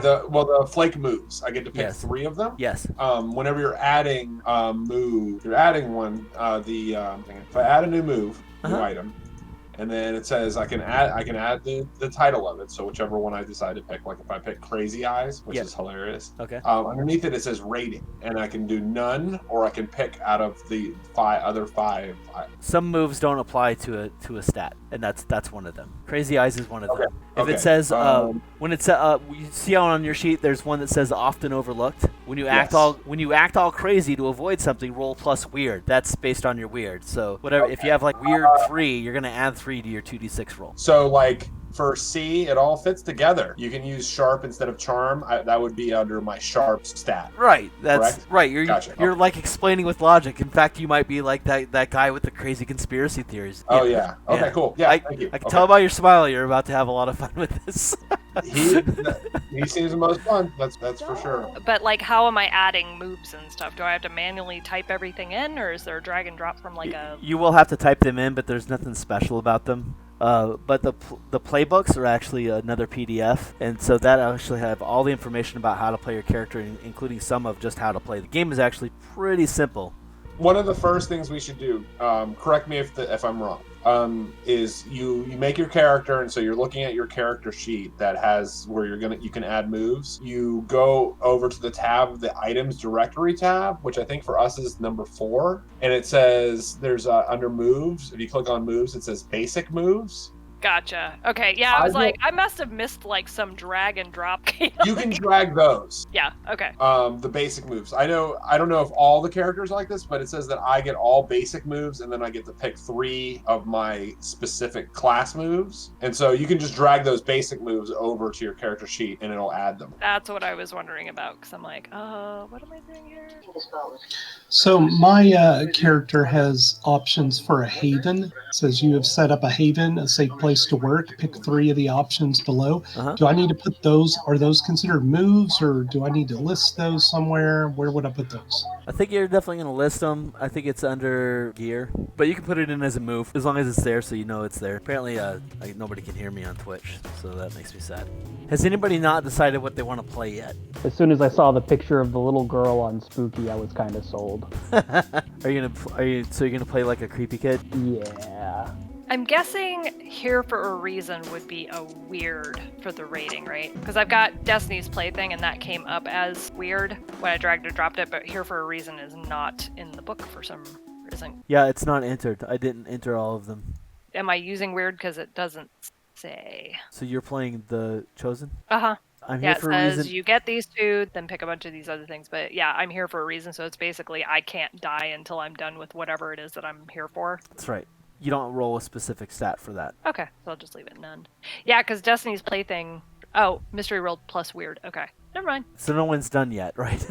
the flake moves. I get to pick 3 of them. Yes. Whenever you're adding move, you're adding one. If I add a new move, new item, and then it says I can add the title of it. So whichever one I decide to pick, like if I pick Crazy Eyes, which is hilarious. Okay. Underneath it says rating, and I can do none, or I can pick out of the other 5. Some moves don't apply to a stat, and that's one of them. Crazy Eyes is one of them. If it says when it's you see on your sheet, there's one that says often overlooked. When you act all crazy to avoid something, roll plus weird. That's based on your weird. So whatever. If you have like weird 3, you're gonna add 3 to your 2d6 roll. So like for C, it all fits together. You can use sharp instead of charm. That would be under my sharp stat. Right. That's correct? Right. You're like explaining with logic. In fact, you might be like that guy with the crazy conspiracy theories. Oh yeah. Okay. Cool. Yeah. Thank you. I can tell by your smile you're about to have a lot of fun with this. he seems the most fun. That's for sure. But like, how am I adding moves and stuff? Do I have to manually type everything in, or is there a drag and drop from like a? You will have to type them in, but there's nothing special about them. But the playbooks are actually another PDF, and so that actually have all the information about how to play your character, including some of just how to play. The game is actually pretty simple. One of the first things we should do, correct me if I'm wrong, is you make your character, and so you're looking at your character sheet that has where you can add moves. You go over to the tab, the items directory tab, which I think for us is number 4, and it says there's under moves. If you click on moves, it says basic moves. Gotcha. Okay, yeah, I was like, I must have missed like some drag and drop. You can drag those. Yeah, okay. The basic moves. I don't know if all the characters are like this, but it says that I get all basic moves, and then I get to pick 3 of my specific class moves. And so you can just drag those basic moves over to your character sheet, and it'll add them. That's what I was wondering about, because I'm like, what am I doing here? So my character has options for a haven. It says you have set up a haven, a safe place to work. Pick 3 of the options below. Do I need to put those? Are those considered moves, or do I need to list those somewhere? Where would I put those? I think you're definitely going to list them. I think it's under gear, but you can put it in as a move as long as it's there, so you know it's there. Apparently, nobody can hear me on Twitch, so that makes me sad. Has anybody not decided what they want to play yet? As soon as I saw the picture of the little girl on Spooky, I was kind of sold. Are you gonna play like a creepy kid? Yeah. I'm guessing Here for a Reason would be a weird for the rating, right? Because I've got Destiny's Plaything, and that came up as weird when I dragged or dropped it, but Here for a Reason is not in the book for some reason. Yeah, it's not entered. I didn't enter all of them. Am I using weird because it doesn't say? So you're playing the Chosen? Uh-huh. I'm here for a reason. You get these 2, then pick a bunch of these other things. But yeah, I'm here for a reason, so it's basically I can't die until I'm done with whatever it is that I'm here for. That's right. You don't roll a specific stat for that. Okay, so I'll just leave it none. Yeah, because Destiny's Plaything... Oh, Mystery World plus Weird. Okay, never mind. So no one's done yet, right?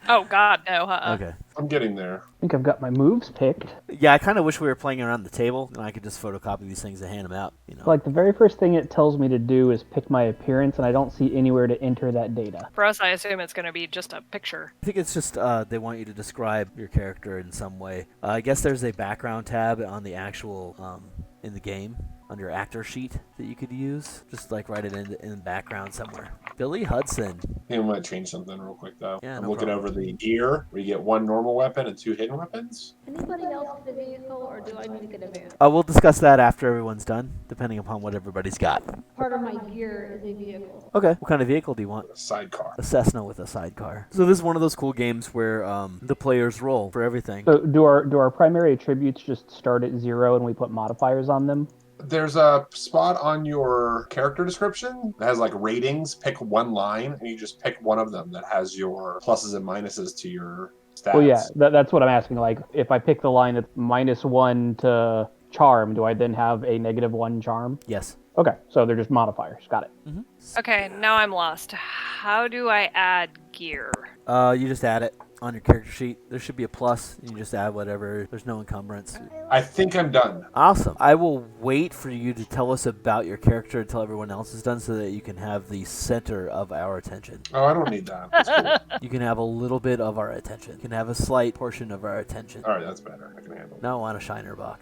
Oh, God, no. Okay. I'm getting there. I think I've got my moves picked. Yeah, I kind of wish we were playing around the table, and I could just photocopy these things and hand them out. Like, the very first thing it tells me to do is pick my appearance, and I don't see anywhere to enter that data. For us, I assume it's going to be just a picture. I think it's just they want you to describe your character in some way. I guess there's a background tab on the actual, in the game, on your actor sheet that you could use. Just like write it in the background somewhere. Billy Hudson. I think I might change something real quick though. Yeah, I'm looking over the gear where you get 1 normal weapon and 2 hidden weapons. Anybody else get a vehicle, or do I need to get a vehicle? We'll discuss that after everyone's done, depending upon what everybody's got. Part of my gear is a vehicle. Okay. What kind of vehicle do you want? A sidecar. A Cessna with a sidecar. So this is one of those cool games where the players roll for everything. So do our primary attributes just start at 0 and we put modifiers on them? There's a spot on your character description that has like ratings. Pick 1 line, and you just pick one of them that has your pluses and minuses to your stats. Well, yeah, that's what I'm asking. Like, if I pick the line that's -1 to charm, do I then have a -1 charm? Yes. Okay, so they're just modifiers. Got it. Mm-hmm. Okay, now I'm lost. How do I add gear? You just add it on your character sheet. There should be a plus. You just add whatever. There's no encumbrance. I think I'm done. Awesome. I will wait for you to tell us about your character until everyone else is done so that you can have the center of our attention. Oh, I don't need that. That's cool. You can have a little bit of our attention. You can have a slight portion of our attention. All right, that's better. I can handle it. Now I want a Shiner Bach.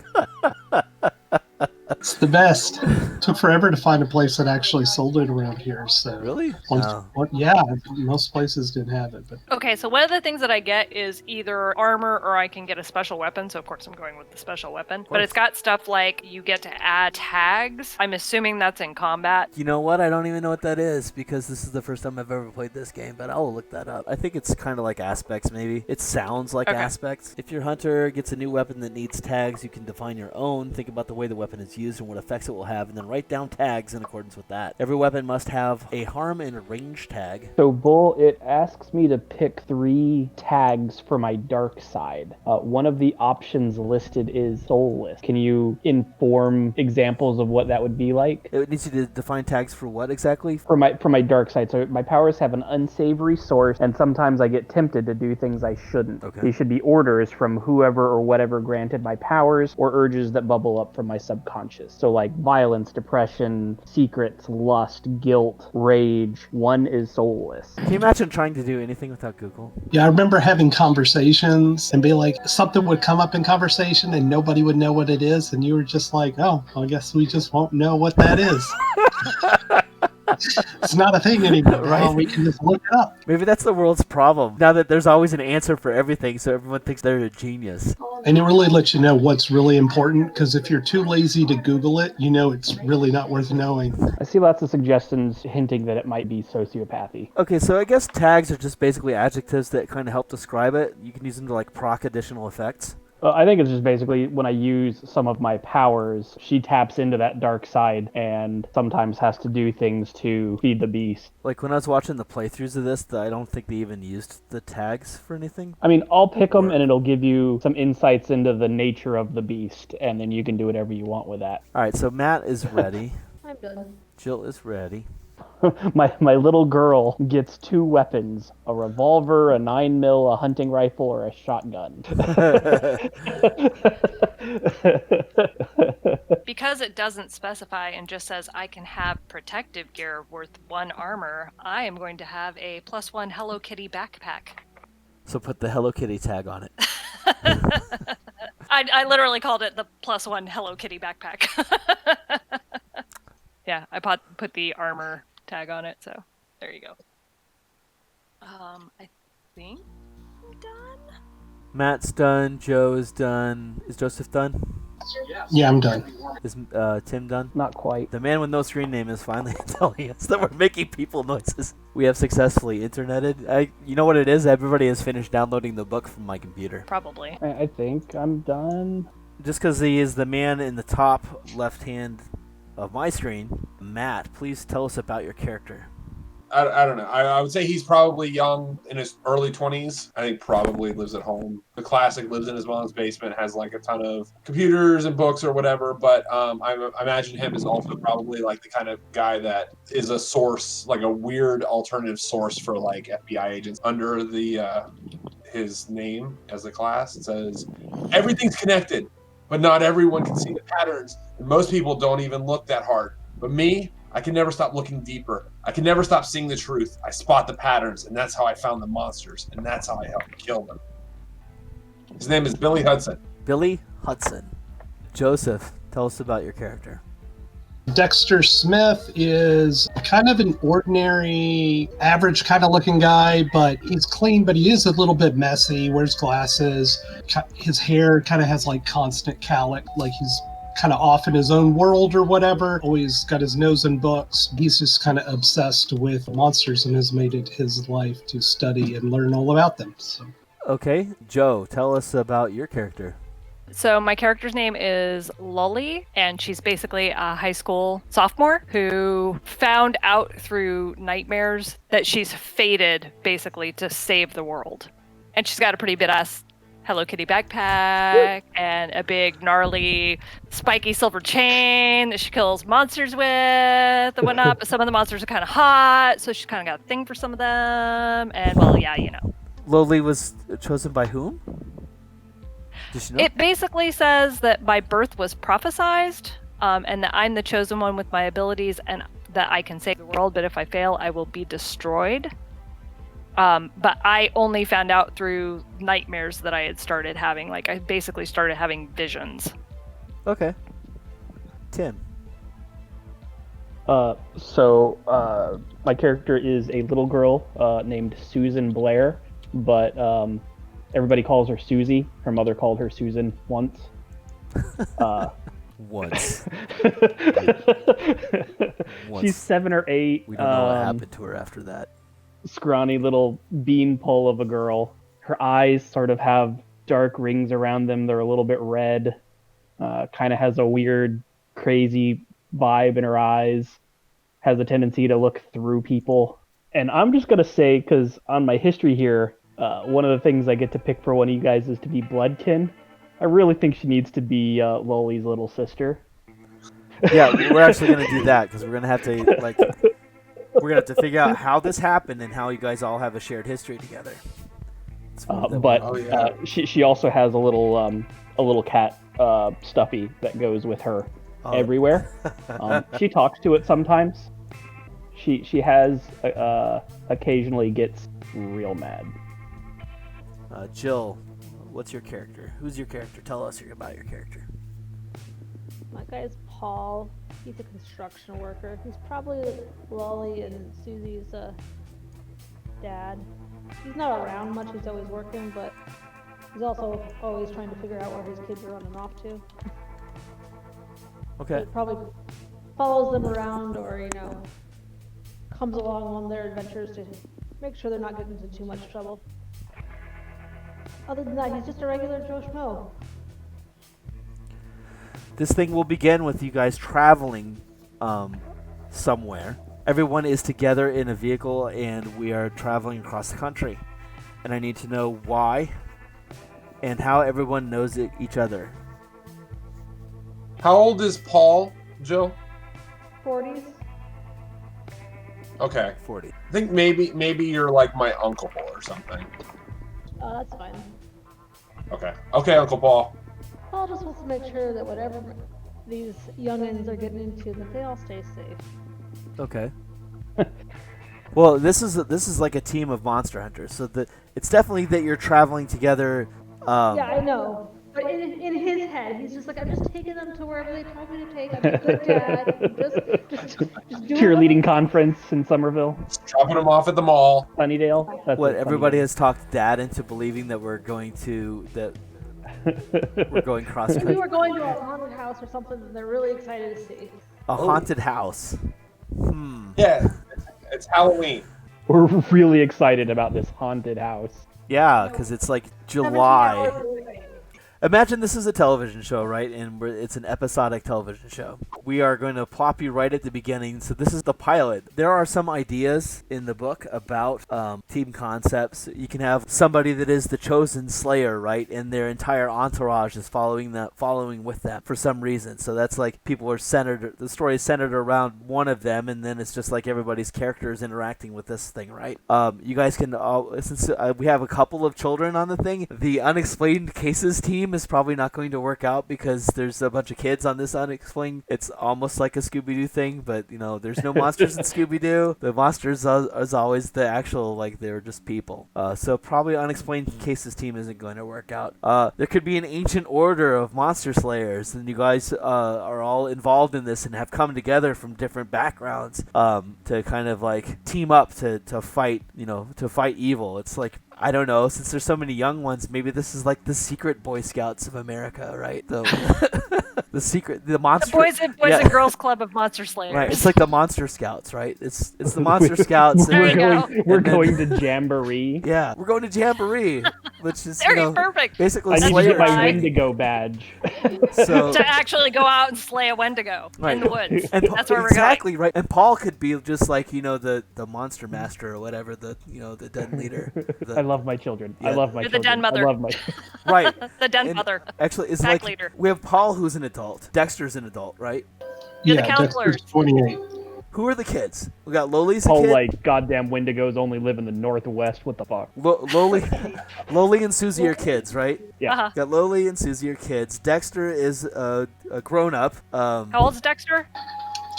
It's the best. Took forever to find a place that actually sold it around here. So Really? Yeah, most places didn't have it. But Okay, so one of the things that I get is either armor or I can get a special weapon. So of course I'm going with the special weapon. But it's got stuff like you get to add tags. I'm assuming that's in combat. You know what? I don't even know what that is because this is the first time I've ever played this game, but I'll look that up. I think it's kind of like aspects, maybe. It sounds like aspects. If your hunter gets a new weapon that needs tags, you can define your own. Think about the way the weapon is used and what effects it will have, and then write down tags in accordance with that. Every weapon must have a harm and range tag. So, Bull, it asks me to pick 3 tags for my dark side. One of the options listed is soulless. Can you inform examples of what that would be like? It needs you to define tags for what exactly? For my dark side. So my powers have an unsavory source, and sometimes I get tempted to do things I shouldn't. Okay. These should be orders from whoever or whatever granted my powers, or urges that bubble up from my subconscious. So like violence, depression, secrets, lust, guilt, rage. One is soulless. Can you imagine trying to do anything without Google? yeah, I remember having conversations and be like, something would come up in conversation and nobody would know what it is, and you were just like, oh, I guess we just won't know what that is. It's not a thing anymore. Right. We can just look it up. Maybe that's the world's problem. Now that there's always an answer for everything, so everyone thinks they're a genius. And it really lets you know what's really important, because if you're too lazy to Google it, you know it's really not worth knowing. I see lots of suggestions hinting that it might be sociopathy. Okay, so I guess tags are just basically adjectives that kind of help describe it. You can use them to like proc additional effects. I think it's just basically when I use some of my powers, she taps into that dark side and sometimes has to do things to feed the beast. Like when I was watching the playthroughs of this, I don't think they even used the tags for anything. I mean, I'll pick them and it'll give you some insights into the nature of the beast, and then you can do whatever you want with that. All right, so Matt is ready. I'm done. Jill is ready. My little girl gets 2 weapons, a revolver, a 9mm, a hunting rifle, or a shotgun. Because it doesn't specify and just says I can have protective gear worth 1 armor, I am going to have a +1 Hello Kitty backpack. So put the Hello Kitty tag on it. I literally called it the +1 Hello Kitty backpack. Yeah, I put the armor tag on it, so there you go. I think I'm done. Matt's done. Joe is done. Is Joseph done? Yeah, I'm done. Is Tim done? Not quite. The man with no screen name is finally telling us that we're making people noises. We have successfully interneted. You know what it is? Everybody has finished downloading the book from my computer. Probably. I think I'm done. Just because he is the man in the top left hand of my screen, Matt, please tell us about your character. I don't know. I would say he's probably young, in his early 20s. I think probably lives at home. The classic, lives in his mom's basement, has like a ton of computers and books or whatever. But I imagine him as also probably like the kind of guy that is a source, like a weird alternative source for like FBI agents. Under the his name as a class, it says, everything's connected, but not everyone can see the patterns. And most people don't even look that hard. But me, I can never stop looking deeper. I can never stop seeing the truth. I spot the patterns, and that's how I found the monsters, and that's how I helped kill them. His name is Billy Hudson. Billy Hudson. Joseph, tell us about your character. Dexter Smith is kind of an ordinary, average kind of looking guy, but he's clean, but he is a little bit messy. He wears glasses. His hair kind of has like constant cowlick, like he's kind of off in his own world or whatever. Always got his nose in books. He's just kind of obsessed with monsters and has made it his life to study and learn all about them. So. Okay, Joe, tell us about your character. So my character's name is Loli, and she's basically a high school sophomore who found out through nightmares that she's fated basically to save the world. And she's got a pretty badass Hello Kitty backpack and a big gnarly spiky silver chain that she kills monsters with and whatnot. But some of the monsters are kind of hot, so she's kind of got a thing for some of them. And well, yeah, you know. Loli was chosen by whom? Did she know? It basically says that my birth was prophesized, and that I'm the chosen one with my abilities, and that I can save the world. But if I fail, I will be destroyed. But I only found out through nightmares that I had started having. Like, I basically started having visions. Okay. Tim. My character is a little girl named Susan Blair, but everybody calls her Susie. Her mother called her Susan once. Once. She's 7 or 8. We don't know what happened to her after that. Scrawny little beanpole of a girl. Her eyes sort of have dark rings around them. They're a little bit red. Kind of has a weird, crazy vibe in her eyes. Has a tendency to look through people. And I'm just going to say, because on my history here, one of the things I get to pick for one of you guys is to be bloodkin. I really think she needs to be Loli's little sister. Yeah, we're actually going to do that, because we're going to have to figure out how this happened and how you guys all have a shared history together. She also has a little cat Stuffy that goes with her everywhere. She talks to it sometimes. She has occasionally gets real mad. Jill, what's your character? Who's your character? Tell us about your character. My guy's Paul. He's a construction worker. He's probably Loli and Susie's dad. He's not around much. He's always working, but he's also always trying to figure out where his kids are running off to. Okay. He probably follows them around, or comes along on their adventures to make sure they're not getting into too much trouble. Other than that, he's just a regular Joe Schmo. This thing will begin with you guys traveling somewhere. Everyone is together in a vehicle, and we are traveling across the country. And I need to know why and how everyone knows each other. How old is Paul, Jill? 40s. Okay. 40. I think maybe you're like my uncle or something. Oh, that's fine. Okay, Uncle Paul. Paul just wants to make sure that whatever these youngins are getting into, that they all stay safe. Okay. Well, this is like a team of monster hunters, so it's definitely that you're traveling together. Yeah, I know. But in his head, he's just like, I'm just taking them to wherever they told me to take. I'm a good dad. Just doing Cheerleading conference in Somerville. Just dropping them off at the mall. Sunnydale. That's what everybody has talked Dad into believing that we're going cross country. Maybe we're going to a haunted house or something that they're really excited to see. A haunted house. Yeah, it's Halloween. We're really excited about this haunted house. Yeah, because it's like July. Imagine this is a television show, right? And it's an episodic television show. We are going to plop you right at the beginning. So this is the pilot. There are some ideas in the book about team concepts. You can have somebody that is the chosen slayer, right? And their entire entourage is following with them for some reason. So that's like the story is centered around one of them, and then it's just like everybody's characters interacting with this thing, right? You guys can since we have a couple of children on the thing, the unexplained cases team is probably not going to work out because there's a bunch of kids on this unexplained. It's almost like a Scooby-Doo thing, but there's no monsters in Scooby-Doo. The monsters is always the actual, like, they're just people. So probably unexplained cases team isn't going to work out. There could be an ancient order of monster slayers, and you guys are all involved in this and have come together from different backgrounds to kind of like team up to fight evil. It's like, I don't know, since there's so many young ones, maybe this is like the secret Boy Scouts of America, right? The Boys and Girls Club of Monster Slayers. Right, it's like the Monster Scouts, right? It's the Monster Scouts. We're going to Jamboree. Yeah, we're going to Jamboree, which is perfect. Basically, I need Slayers. to get my Wendigo badge. So to actually go out and slay a Wendigo in the woods. And that's where we're going. Exactly right. And Paul could be just like the Monster Master or whatever, the den leader. I love my children. Yeah. I love my You're children. the den mother. I love my. Right. The den mother. Actually, it's Pack like leader. we have Paul, who's an adult. Dexter's an adult, right? You're the counselors. Dexter's 28. Who are the kids? We got Loli's a Paul, kid. like, goddamn Wendigos only live in the Northwest. What the fuck? Loli and Susie are kids, right? Yeah. Uh-huh. Got Loli and Susie are kids. Dexter is a grown-up. How old's Dexter?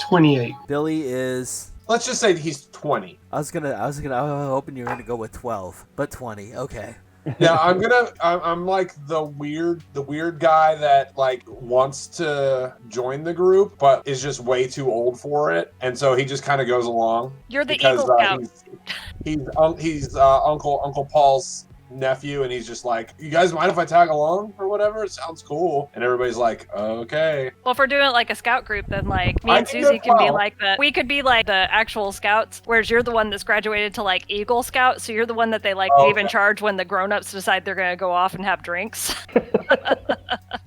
28. Billy is... Let's just say he's 20. I was hoping you were gonna go with 12, but 20. Okay. Yeah, I'm like the weird guy that like wants to join the group, but is just way too old for it, and so he just kind of goes along. You're the because Eagle Scout. he's Uncle Paul's nephew, and he's just like, you guys mind if I tag along or whatever? It sounds cool. And everybody's like, okay. Well, if we're doing it like a scout group, then like me and Susie can be like we could be like the actual scouts, whereas you're the one that's graduated to like Eagle Scout, so you're the one that they like leave in charge when the grown-ups decide they're gonna go off and have drinks.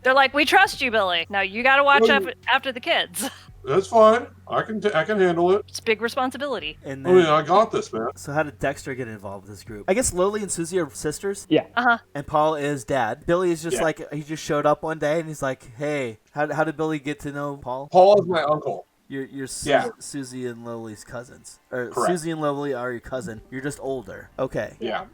They're like, we trust you, Billy. Now you gotta watch up after the kids. That's fine. I can handle it. It's a big responsibility. And then, I got this, man. So how did Dexter get involved with this group? I guess Loli and Susie are sisters. Yeah. Uh-huh. And Paul is dad. Billy is just like, he just showed up one day and he's like, hey, how did Billy get to know Paul? Paul is my uncle. You're Susie and Loli's cousins. Or Correct. Susie and Loli are your cousin. You're just older. Okay. Yeah.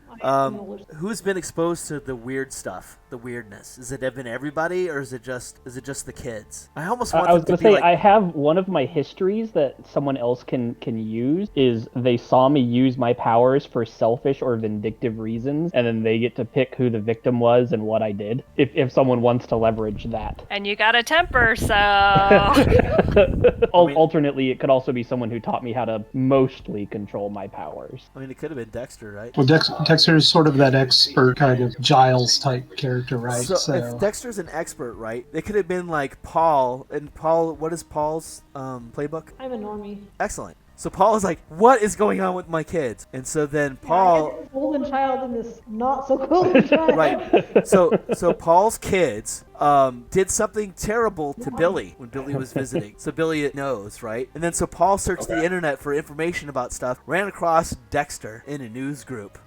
Who's been exposed to the weird stuff, the weirdness? Has it been everybody, or is it just the kids? I almost want. I was going gonna to say I have one of my histories that someone else can use. Is they saw me use my powers for selfish or vindictive reasons, and then they get to pick who the victim was and what I did. If someone wants to leverage that. And you got a temper, so. Alternately, it could also be someone who taught me how to mostly control my powers. I mean, it could have been Dexter, right? Well, Dexter is sort of that expert kind of Giles type character, right? So if Dexter's an expert, right? It could have been like Paul. And Paul, what is Paul's playbook? I'm a normie. Excellent. So Paul is like, what is going on with my kids? And so then Paul... This golden child and this not so golden child. Right. So Paul's kids did something terrible to Billy when Billy was visiting. So Billy knows, right? And then so Paul searched the internet for information about stuff, ran across Dexter in a news group.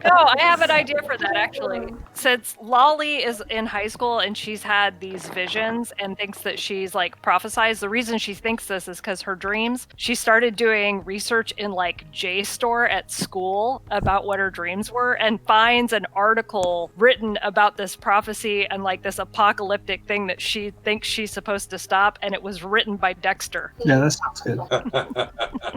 No, I have an idea for that, actually. Since Loli is in high school and she's had these visions and thinks that she's, like, prophesized, the reason she thinks this is because her dreams, she started doing research in, like, JSTOR at school about what her dreams were and finds an article written about this prophecy and, like, this apocalyptic thing that she thinks she's supposed to stop, and it was written by Dexter. Yeah, that sounds good.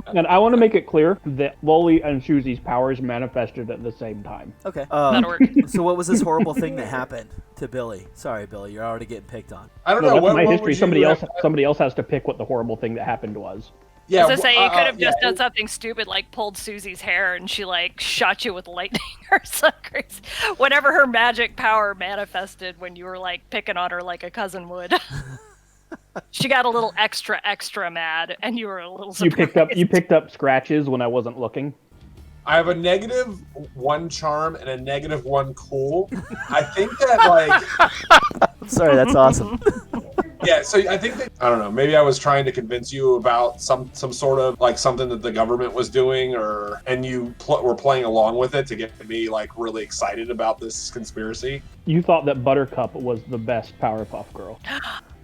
And I want to make it clear that Loli and Susie's powers manifested at the same time. Okay. That'll work. So what was this horrible thing that happened to Billy? Sorry, Billy, you're already getting picked on. I don't No, know. that's my what history. would Somebody else has to pick what the horrible thing that happened was. Yeah. I was gonna say, you could have just done something stupid, like pulled Susie's hair and she, like, shot you with lightning or something crazy. Whatever her magic power manifested when you were, like, picking on her like a cousin would. She got a little extra mad, and you were a little surprised. You picked up scratches when I wasn't looking. I have a -1 charm and a -1 cool. I think that, like... I'm sorry, that's awesome. Yeah, so I think that, I don't know, maybe I was trying to convince you about some sort of, like, something that the government was doing, and you were playing along with it to get me, like, really excited about this conspiracy. You thought that Buttercup was the best Powerpuff Girl.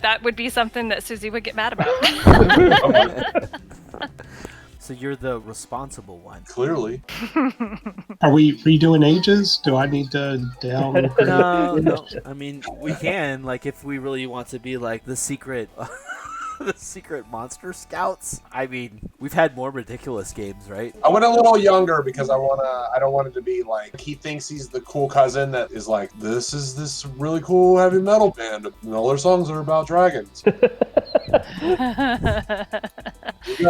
That would be something that Susie would get mad about. So you're the responsible one. Clearly. Are we redoing ages? Do I need to down? No. I mean, we can, like, if we really want to be like the secret the secret monster scouts. I mean, we've had more ridiculous games, right? I went a little younger because I don't want it to be like he thinks he's the cool cousin that is like, this is this really cool heavy metal band and all their songs are about dragons.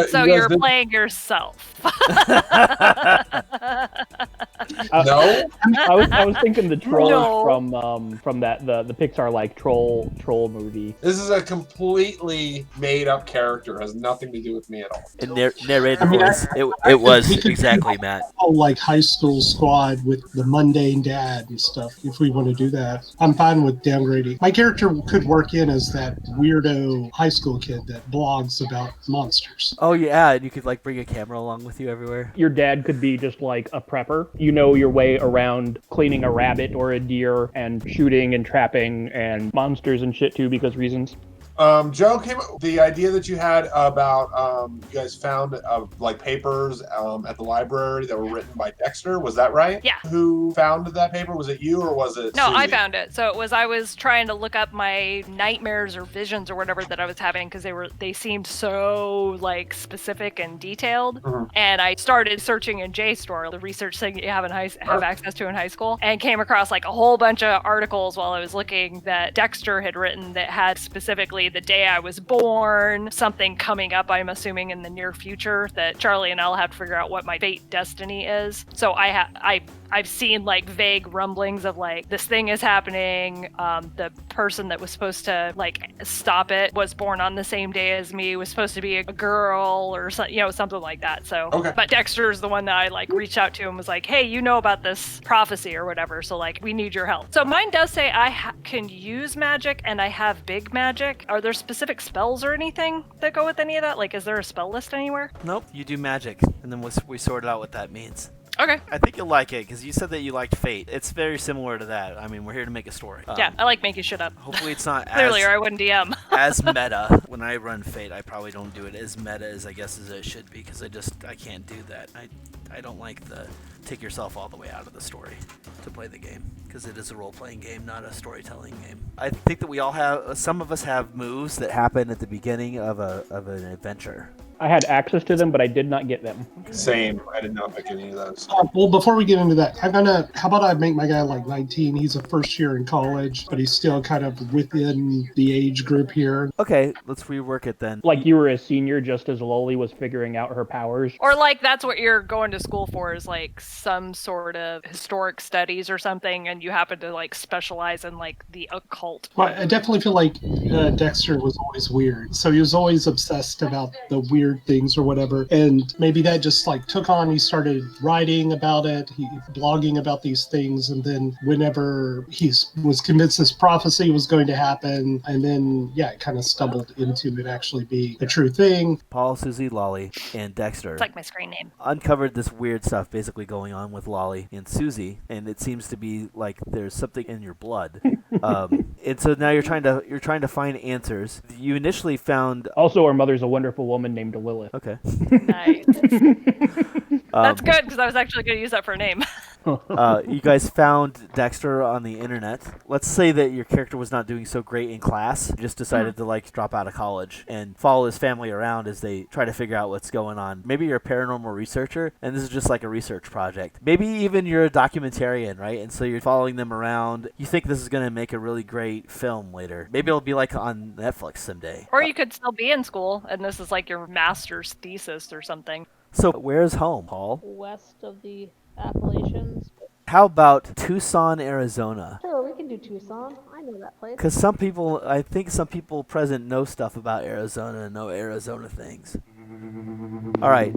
So you're playing yourself. No, I was thinking the trolls from that the Pixar like troll movie. this is a completely made up character. Has nothing to do with me at all. And narrator voice. It was exactly Matt. Oh, like high school squad with the mundane dad and stuff. If we want to do that, I'm fine with downgrading. My character could work in as that weirdo high school kid that blogs about monsters. Oh yeah, and you could like bring a camera along with you everywhere. Your dad could be just like a prepper. You know your way around cleaning a rabbit or a deer and shooting and trapping and monsters and shit too because reasons. Joe came up with the idea that you had about you guys found like papers at the library that were written by Dexter. Was that right? Yeah. Who found that paper? Was it you or was it No, Susie? I found it. So I was trying to look up my nightmares or visions or whatever that I was having because they seemed so like specific and detailed. Mm-hmm. And I started searching in JSTOR, the research thing that you have access to in high school, and came across like a whole bunch of articles while I was looking that Dexter had written that had specifically the day I was born, something coming up, I'm assuming in the near future, that Charlie and I'll have to figure out what my fate destiny is. So I've seen like vague rumblings of like this thing is happening. The person that was supposed to like stop it was born on the same day as me, was supposed to be a girl or something like that. So, okay. But Dexter's the one that I like reached out to and was like, hey, you know about this prophecy or whatever. So like, we need your help. So mine does say I can use magic and I have big magic. Are there specific spells or anything that go with any of that? Like, is there a spell list anywhere? Nope, you do magic, and then we sorted out what that means. Okay. I think you'll like it, because you said that you liked Fate. It's very similar to that. I mean, we're here to make a story. Yeah, I like making shit up. Hopefully it's not Clearly, or I wouldn't DM. as meta. When I run Fate, I probably don't do it as meta as I guess as it should be, because I can't do that. I don't like the take yourself all the way out of the story to play the game, because it is a role-playing game, not a storytelling game. I think that we all have, some of us have moves that happen at the beginning of an adventure. I had access to them, but I did not get them. Same. I did not pick any of those. Well, before we get into that, how about I make my guy like 19? He's a first year in college, but he's still kind of within the age group here. Okay, let's rework it then. Like you were a senior just as Loli was figuring out her powers. Or like that's what you're going to school for, is like some sort of historic studies or something, and you happen to like specialize in like the occult. Well, I definitely feel like Dexter was always weird. So he was always obsessed about the weird things or whatever. And maybe that just like took on. He started writing about it, blogging about these things. And then whenever he was convinced this prophecy was going to happen, and then, it kind of stumbled into it actually be a true thing. Paul, Susie, Loli, and Dexter. It's like my screen name. Uncovered this weird stuff basically going on with Loli and Susie, and it seems to be like there's something in your blood. And so now you're trying to find answers. You initially found also our mother's a wonderful woman named Lilith. Okay. Nice. That's good, because I was actually going to use that for a name. You guys found Dexter on the internet. Let's say that your character was not doing so great in class, just decided to like drop out of college and follow his family around as they try to figure out what's going on. Maybe you're a paranormal researcher and this is just like a research project. Maybe even you're a documentarian, right? And so you're following them around. You think this is going to make a really great film later. Maybe it'll be like on Netflix someday. Or you could still be in school and this is like your master's thesis or something. So where's home, Paul? West of the Appalachians. How about Tucson, Arizona? Sure, we can do Tucson. I know that place. Because I think some people present know stuff about Arizona and know Arizona things. All right.